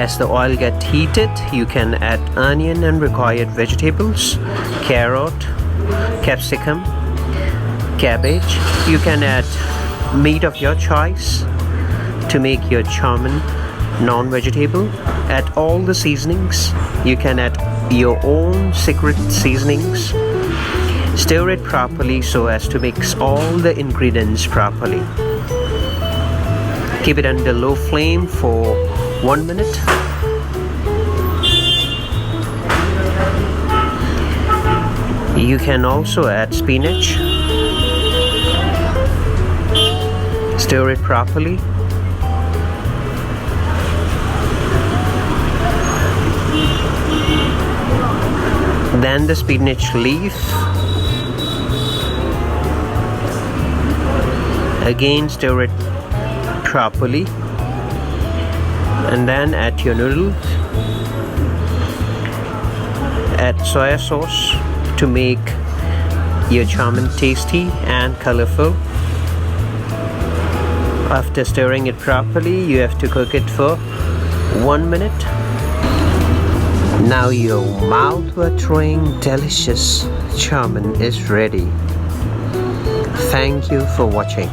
As the oil gets heated, you can add onion and required vegetables, carrot, capsicum, cabbage. You can add meat of your choice to make your chowmein non-vegetable. Add all the seasonings. You can add your own secret seasonings. Stir it properly so as to mix all the ingredients properly. Keep it under low flame for 1 minute. You can also add spinach. Stir it properly. Then the spinach leaf. Again stir it properly. And then add your noodles. Add soya sauce to make your chowmein tasty and colorful. After stirring it properly, you have to cook it for 1 minute. Now your mouth-watering, delicious chowmein is ready. Thank you for watching.